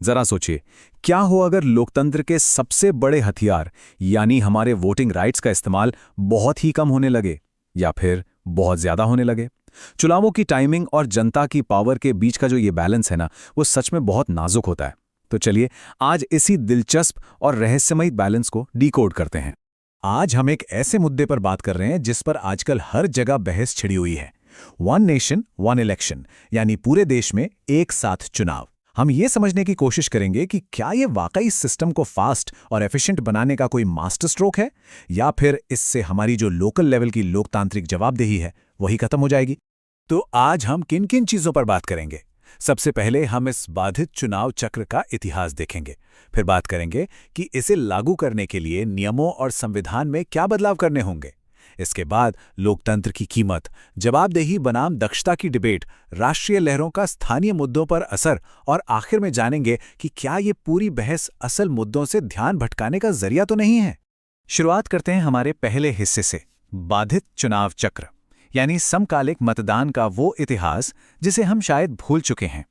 जरा सोचिए, क्या हो अगर लोकतंत्र के सबसे बड़े हथियार यानी हमारे वोटिंग राइट्स का इस्तेमाल बहुत ही कम होने लगे या फिर बहुत ज्यादा होने लगे। चुनावों की टाइमिंग और जनता की पावर के बीच का जो ये बैलेंस है ना, वो सच में बहुत नाजुक होता है। तो चलिए आज इसी दिलचस्प और रहस्यमयी बैलेंस को डीकोड करते हैं। आज हम एक ऐसे मुद्दे पर बात कर रहे हैं जिस पर आजकल हर जगह बहस छिड़ी हुई है। वन नेशन वन इलेक्शन, यानी पूरे देश में एक साथ चुनाव। हम ये समझने की कोशिश करेंगे कि क्या ये वाकई इस सिस्टम को फास्ट और एफिशिएंट बनाने का कोई मास्टर स्ट्रोक है, या फिर इससे हमारी जो लोकल लेवल की लोकतांत्रिक जवाबदेही है वही खत्म हो जाएगी। तो आज हम किन किन चीजों पर बात करेंगे। सबसे पहले हम इस बाधित चुनाव चक्र का इतिहास देखेंगे। फिर बात करेंगे कि इसे लागू करने के लिए नियमों और संविधान में क्या बदलाव करने होंगे। इसके बाद लोकतंत्र की कीमत, जवाबदेही बनाम दक्षता की डिबेट, राष्ट्रीय लहरों का स्थानीय मुद्दों पर असर, और आखिर में जानेंगे कि क्या ये पूरी बहस असल मुद्दों से ध्यान भटकाने का जरिया तो नहीं है। शुरुआत करते हैं हमारे पहले हिस्से से, बाधित चुनाव चक्र, यानी समकालिक मतदान का वो इतिहास जिसे हम शायद भूल चुके हैं।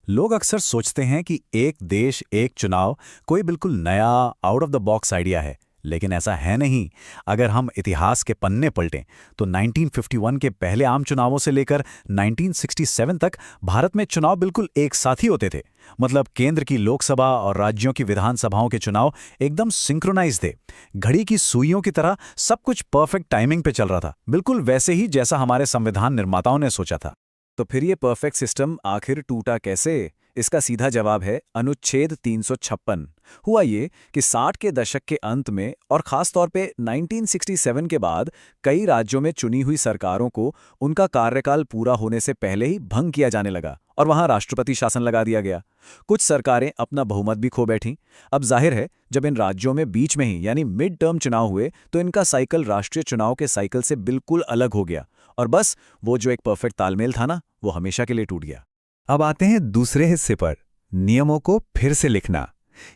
लोग अक्सर सोचते हैं कि एक देश एक चुनाव कोई बिल्कुल नया out of the box idea है, लेकिन ऐसा है नहीं। अगर हम इतिहास के पन्ने पलटें तो 1951 के पहले आम चुनावों से लेकर 1967 तक भारत में चुनाव बिल्कुल एक साथ ही होते थे। मतलब केंद्र की लोकसभा और राज्यों की विधानसभाओं के चुनाव एकदम सिंक्रोनाइज थे। घड़ी की सुइयों की तरह सब कुछ परफेक्ट टाइमिंग पे चल रहा था, बिल्कुल वैसे ही जैसा हमारे संविधान निर्माताओं ने सोचा था। तो फिर ये परफेक्ट सिस्टम आखिर टूटा कैसे? इसका सीधा जवाब है अनुच्छेद 356। हुआ ये कि 60 के दशक के अंत में और ख़ास तौर पे 1967 के बाद कई राज्यों में चुनी हुई सरकारों को उनका कार्यकाल पूरा होने से पहले ही भंग किया जाने लगा और वहां राष्ट्रपति शासन लगा दिया गया। कुछ सरकारें अपना बहुमत भी खो बैठीं। अब जाहिर है, जब इन राज्यों में बीच में ही यानी मिड टर्म चुनाव हुए तो इनका साइकिल राष्ट्रीय चुनाव के साइकिल से बिल्कुल अलग हो गया और बस वो जो एक परफेक्ट तालमेल था ना, वो हमेशा के लिए टूट गया। अब आते हैं दूसरे हिस्से पर, नियमों को फिर से लिखना।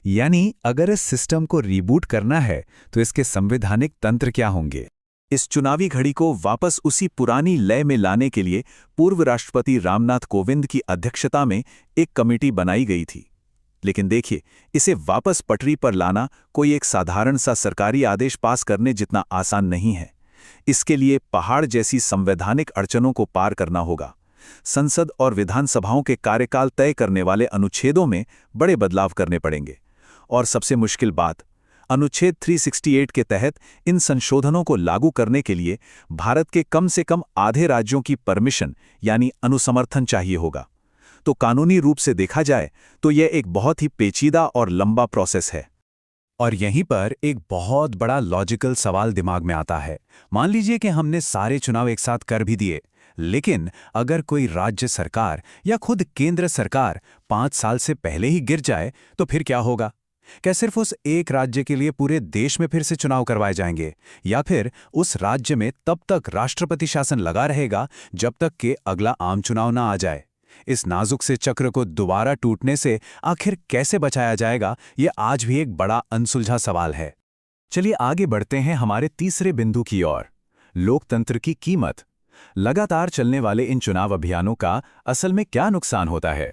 यानी अगर इस सिस्टम को रीबूट करना है तो इसके संवैधानिक तंत्र क्या होंगे। इस चुनावी घड़ी को वापस उसी पुरानी लय में लाने के लिए पूर्व राष्ट्रपति रामनाथ कोविंद की अध्यक्षता में एक कमेटी बनाई गई थी। लेकिन देखिए, इसे वापस पटरी पर लाना कोई एक साधारण सा सरकारी आदेश पास करने जितना आसान नहीं है। इसके लिए पहाड़ जैसी संवैधानिक अड़चनों को पार करना होगा। संसद और विधानसभाओं के कार्यकाल तय करने वाले अनुच्छेदों में बड़े बदलाव करने पड़ेंगे। और सबसे मुश्किल बात, अनुच्छेद 368 के तहत इन संशोधनों को लागू करने के लिए भारत के कम से कम आधे राज्यों की परमिशन यानी अनुसमर्थन चाहिए होगा। तो कानूनी रूप से देखा जाए तो यह एक बहुत ही पेचीदा और लंबा प्रोसेस है। और यहीं पर एक बहुत बड़ा लॉजिकल सवाल दिमाग में आता है। मान लीजिए कि हमने सारे चुनाव एक साथ कर भी दिए, लेकिन अगर कोई राज्य सरकार या खुद केंद्र सरकार 5 साल से पहले ही गिर जाए तो फिर क्या होगा? क्या सिर्फ उस एक राज्य के लिए पूरे देश में फिर से चुनाव करवाए जाएंगे, या फिर उस राज्य में तब तक राष्ट्रपति शासन लगा रहेगा जब तक कि अगला आम चुनाव ना आ जाए? इस नाजुक से चक्र को दोबारा टूटने से आखिर कैसे बचाया जाएगा, ये आज भी एक बड़ा अनसुलझा सवाल है। चलिए आगे बढ़ते हैं हमारे तीसरे बिंदु की ओर, लोकतंत्र की कीमत। लगातार चलने वाले इन चुनाव अभियानों का असल में क्या नुकसान होता है?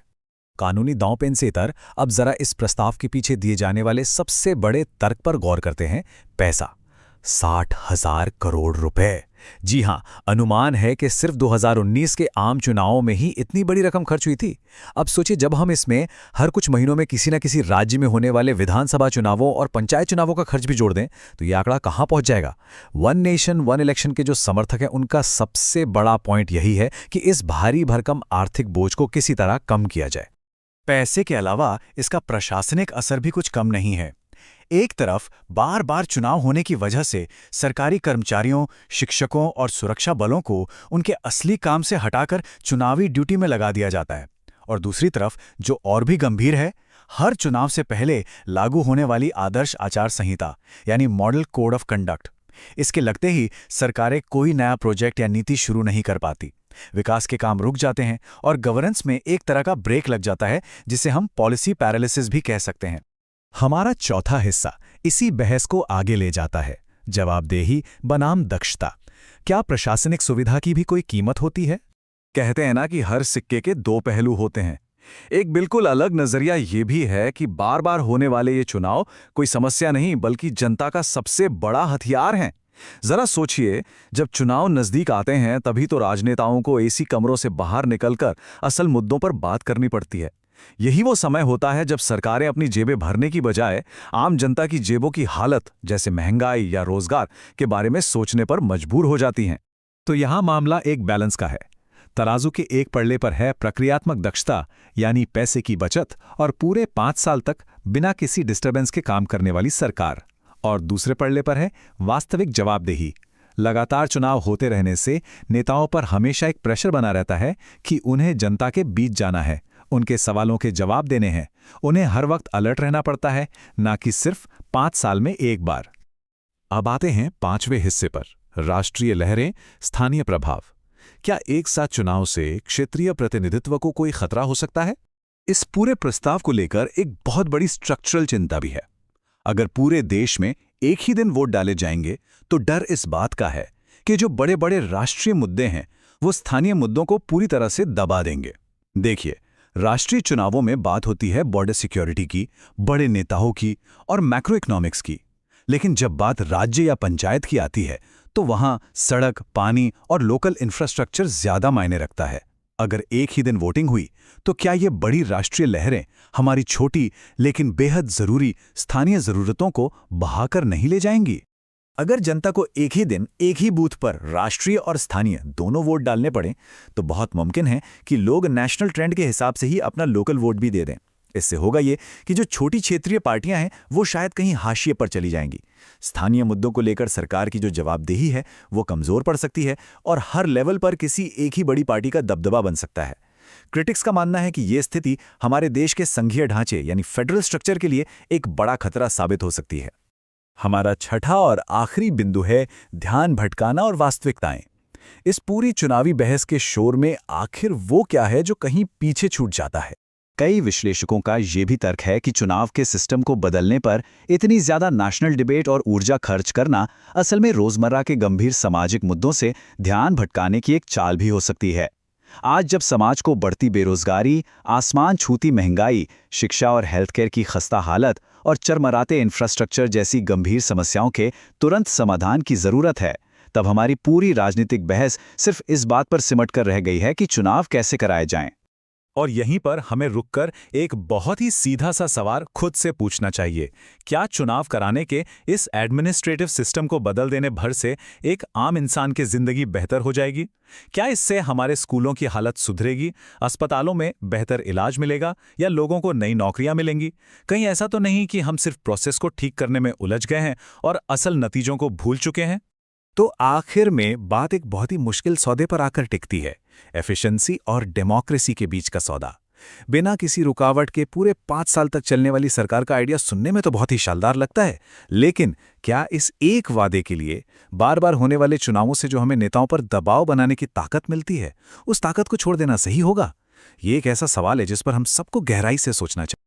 कानूनी दांवपेन से इतर अब जरा इस प्रस्ताव के पीछे दिए जाने वाले सबसे बड़े तर्क पर गौर करते हैं। पैसा, 60,000 करोड़ रुपए। जी हां, अनुमान है कि सिर्फ 2019 के आम चुनावों में ही इतनी बड़ी रकम खर्च हुई थी। अब सोचिए, जब हम इसमें हर कुछ महीनों में किसी न किसी राज्य में होने वाले विधानसभा चुनावों और पंचायत चुनावों का खर्च भी जोड़ दें तो यह आंकड़ा कहां पहुंच जाएगा। वन नेशन वन इलेक्शन के जो समर्थक हैं, उनका सबसे बड़ा पॉइंट यही है कि इस भारी भरकम आर्थिक बोझ को किसी तरह कम किया जाए। पैसे के अलावा इसका प्रशासनिक असर भी कुछ कम नहीं है। एक तरफ बार बार चुनाव होने की वजह से सरकारी कर्मचारियों, शिक्षकों और सुरक्षा बलों को उनके असली काम से हटाकर चुनावी ड्यूटी में लगा दिया जाता है, और दूसरी तरफ जो और भी गंभीर है, हर चुनाव से पहले लागू होने वाली आदर्श आचार संहिता यानी मॉडल कोड ऑफ कंडक्ट, इसके लगते ही सरकारें कोई नया प्रोजेक्ट या नीति शुरू नहीं कर पाती। विकास के काम रुक जाते हैं और गवर्नेंस में एक तरह का ब्रेक लग जाता है, जिसे हम पॉलिसी पैरालिसिस भी कह सकते हैं। हमारा चौथा हिस्सा इसी बहस को आगे ले जाता है, जवाबदेही बनाम दक्षता। क्या प्रशासनिक सुविधा की भी कोई कीमत होती है? कहते हैं ना कि हर सिक्के के दो पहलू होते हैं। एक बिल्कुल अलग नजरिया ये भी है कि बार बार होने वाले ये चुनाव कोई समस्या नहीं बल्कि जनता का सबसे बड़ा हथियार हैं। जरा सोचिए, जब चुनाव नजदीक आते हैं तभी तो राजनेताओं को एसी कमरों से बाहर निकलकर असल मुद्दों पर बात करनी पड़ती है। यही वो समय होता है जब सरकारें अपनी जेबें भरने की बजाय आम जनता की जेबों की हालत जैसे महंगाई या रोजगार के बारे में सोचने पर मजबूर हो जाती हैं। तो यहां मामला एक बैलेंस का है। तराजू के एक पड़ले पर है प्रक्रियात्मक दक्षता यानी पैसे की बचत और पूरे 5 साल तक बिना किसी डिस्टर्बेंस के काम करने वाली सरकार, और दूसरे पड़ले पर है वास्तविक जवाबदेही। लगातार चुनाव होते रहने से नेताओं पर हमेशा एक प्रेशर बना रहता है कि उन्हें जनता के बीच जाना है, उनके सवालों के जवाब देने हैं, उन्हें हर वक्त अलर्ट रहना पड़ता है, ना कि सिर्फ 5 साल में एक बार। अब आते हैं 5वें हिस्से पर, राष्ट्रीय लहरें, स्थानीय प्रभाव। क्या एक साथ चुनाव से क्षेत्रीय प्रतिनिधित्व को कोई खतरा हो सकता है? इस पूरे प्रस्ताव को लेकर एक बहुत बड़ी स्ट्रक्चरल चिंता भी है। अगर पूरे देश में एक ही दिन वोट डाले जाएंगे तो डर इस बात का है कि जो बड़े बड़े राष्ट्रीय मुद्दे हैं वो स्थानीय मुद्दों को पूरी तरह से दबा देंगे। देखिए, राष्ट्रीय चुनावों में बात होती है बॉर्डर सिक्योरिटी की, बड़े नेताओं की और मैक्रो इकोनॉमिक्स की, लेकिन जब बात राज्य या पंचायत की आती है तो वहां सड़क, पानी और लोकल इंफ्रास्ट्रक्चर ज्यादा मायने रखता है। अगर एक ही दिन वोटिंग हुई तो क्या ये बड़ी राष्ट्रीय लहरें हमारी छोटी लेकिन बेहद जरूरी स्थानीय जरूरतों को बहाकर नहीं ले जाएंगी? अगर जनता को एक ही दिन एक ही बूथ पर राष्ट्रीय और स्थानीय दोनों वोट डालने पड़े तो बहुत मुमकिन है कि लोग नेशनल ट्रेंड के हिसाब से ही अपना लोकल वोट भी दे दें। इससे होगा ये कि जो छोटी क्षेत्रीय पार्टियां हैं वो शायद कहीं हाशिए पर चली जाएंगी। स्थानीय मुद्दों को लेकर सरकार की जो जवाबदेही है वो कमजोर पड़ सकती है और हर लेवल पर किसी एक ही बड़ी पार्टी का दबदबा बन सकता है। क्रिटिक्स का मानना है कि ये स्थिति हमारे देश के संघीय ढांचे यानी फेडरल स्ट्रक्चर के लिए एक बड़ा खतरा साबित हो सकती है। हमारा छठा और आखिरी बिंदु है ध्यान भटकाना और वास्तविकताएं। इस पूरी चुनावी बहस के शोर में आखिर वो क्या है जो कहीं पीछे छूट जाता है? कई विश्लेषकों का ये भी तर्क है कि चुनाव के सिस्टम को बदलने पर इतनी ज्यादा नेशनल डिबेट और ऊर्जा खर्च करना असल में रोजमर्रा के गंभीर सामाजिक मुद्दों से ध्यान भटकाने की एक चाल भी हो सकती है। आज जब समाज को बढ़ती बेरोजगारी, आसमान छूती महंगाई, शिक्षा और हेल्थ केयर की खस्ता हालत और चरमराते इंफ्रास्ट्रक्चर जैसी गंभीर समस्याओं के तुरंत समाधान की जरूरत है, तब हमारी पूरी राजनीतिक बहस सिर्फ इस बात पर सिमट कर रह गई है कि चुनाव कैसे कराए जाएं। और यहीं पर हमें रुककर एक बहुत ही सीधा सा सवाल खुद से पूछना चाहिए। क्या चुनाव कराने के इस एडमिनिस्ट्रेटिव सिस्टम को बदल देने भर से एक आम इंसान की जिंदगी बेहतर हो जाएगी? क्या इससे हमारे स्कूलों की हालत सुधरेगी, अस्पतालों में बेहतर इलाज मिलेगा या लोगों को नई नौकरियां मिलेंगी? कहीं ऐसा तो नहीं कि हम सिर्फ प्रोसेस को ठीक करने में उलझ गए हैं और असल नतीजों को भूल चुके हैं? तो आखिर में बात एक बहुत ही मुश्किल सौदे पर आकर टिकती है, एफिशिएंसी और डेमोक्रेसी के बीच का सौदा। बिना किसी रुकावट के पूरे 5 साल तक चलने वाली सरकार का आइडिया सुनने में तो बहुत ही शानदार लगता है, लेकिन क्या इस एक वादे के लिए बार बार होने वाले चुनावों से जो हमें नेताओं पर दबाव बनाने की ताकत मिलती है, उस ताकत को छोड़ देना सही होगा? ये एक ऐसा सवाल है जिस पर हम सबको गहराई से सोचना चाहिए।